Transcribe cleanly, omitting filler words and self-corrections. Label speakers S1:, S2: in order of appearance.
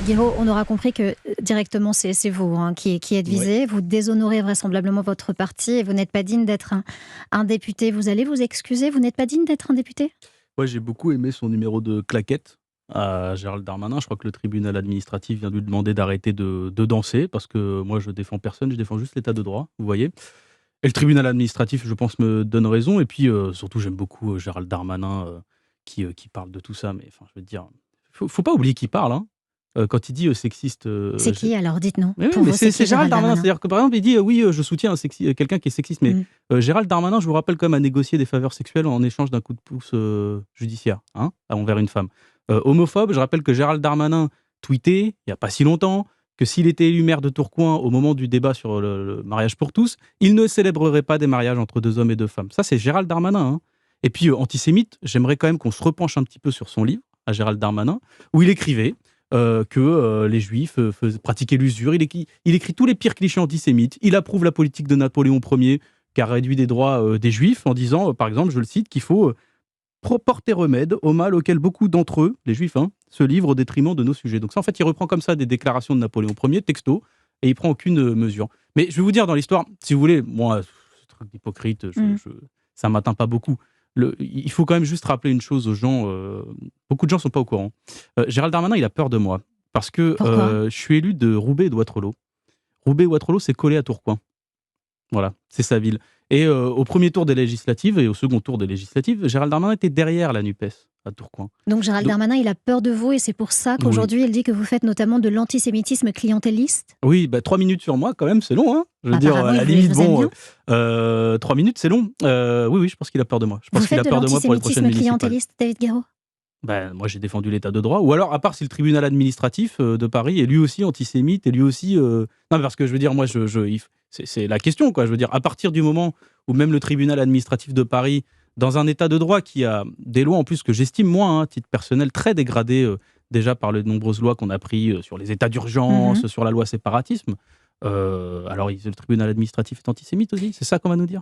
S1: Guiraud, on aura compris que directement c'est vous qui êtes
S2: Ouais.
S1: visé. Vous déshonorez vraisemblablement votre parti et vous n'êtes pas digne d'être un député. Vous allez vous excuser? Vous n'êtes pas digne d'être un député?
S2: Ouais, j'ai beaucoup aimé son numéro de claquettes à Gérald Darmanin. Je crois que le tribunal administratif vient de lui demander d'arrêter de danser parce que moi, je défends personne, je défends juste l'état de droit, vous voyez? Et le tribunal administratif, je pense, me donne raison et puis, surtout, j'aime beaucoup, Gérald Darmanin, qui parle de tout ça, mais enfin, je veux dire, faut pas oublier qui parle, hein. Quand il dit, sexiste,
S1: C'est
S2: je
S1: qui alors? Dites-nous.
S2: mais oui,
S1: Pour
S2: mais
S1: vous, c'est
S2: c'est
S1: qui
S2: Gérald
S1: Gérald
S2: Darmanin.
S1: Darmanin?
S2: C'est-à-dire que, par exemple, il dit, «Oui, je soutiens quelqu'un qui est sexiste», mais
S1: Mmh.
S2: Gérald Darmanin, je vous rappelle quand même, a négocié des faveurs sexuelles en échange d'un coup de pouce, judiciaire, hein, envers une femme. Homophobe, je rappelle que Gérald Darmanin tweetait, il y a pas si longtemps, que s'il était élu maire de Tourcoing au moment du débat sur le mariage pour tous, il ne célébrerait pas des mariages entre 2 hommes et 2 femmes. Ça, c'est Gérald Darmanin, hein. Et puis, antisémite, j'aimerais quand même qu'on se repenche un petit peu sur son livre, à Gérald Darmanin, où il écrivait que les juifs pratiquaient l'usure. Il écrit tous les pires clichés antisémites. Il approuve la politique de Napoléon Ier qui a réduit les droits des juifs en disant, par exemple, je le cite, qu'il faut porter remède au mal auquel beaucoup d'entre eux, les juifs, hein, se livrent au détriment de nos sujets. Donc ça, en fait, il reprend comme ça des déclarations de Napoléon Ier, texto, et il prend aucune mesure. Mais je vais vous dire dans l'histoire, si vous voulez, moi, ce truc d'hypocrite,
S1: Mmh.
S2: ça m'atteint pas beaucoup. Il faut quand même juste rappeler une chose aux gens, beaucoup de gens sont pas au courant. Gérald Darmanin, il a peur de moi, parce que
S1: Pourquoi?
S2: je suis élu de Roubaix et de Wattrelos. Roubaix et Wattrelos, c'est collé à Tourcoing. Voilà, c'est sa ville. Et au premier tour des législatives et au second tour des législatives, Gérald Darmanin était derrière la NUPES à Tourcoing.
S1: Donc Gérald
S2: Donc
S1: Darmanin, il a peur de vous et c'est pour ça
S2: oui,
S1: qu'aujourd'hui, il dit que vous faites notamment de l'antisémitisme clientéliste?
S2: oui, 3 minutes sur moi quand même, c'est long, hein. Je veux dire,
S1: Apparemment,
S2: à la
S1: il
S2: limite,
S1: vous aime
S2: bon,
S1: bien.
S2: 3 minutes, c'est long. Oui, je pense qu'il a peur de moi. Je
S1: Vous
S2: pense qu'il
S1: faites
S2: a
S1: de
S2: peur de moi pour les prochaines
S1: l'antisémitisme
S2: municipales.
S1: clientéliste, David Guiraud?
S2: Moi, j'ai défendu l'état de droit. Ou alors, à part si le tribunal administratif de Paris est lui aussi antisémite et lui aussi. Non, mais parce que je veux dire, moi, c'est la question, quoi. Je veux dire, à partir du moment où même le tribunal administratif de Paris, dans un état de droit qui a des lois en plus que j'estime, moi, hein, à titre personnel, très dégradées déjà par les nombreuses lois qu'on a prises sur les états
S1: Mmh.
S2: d'urgence, sur la loi séparatisme, alors le tribunal administratif est antisémite aussi. C'est ça qu'on va nous dire?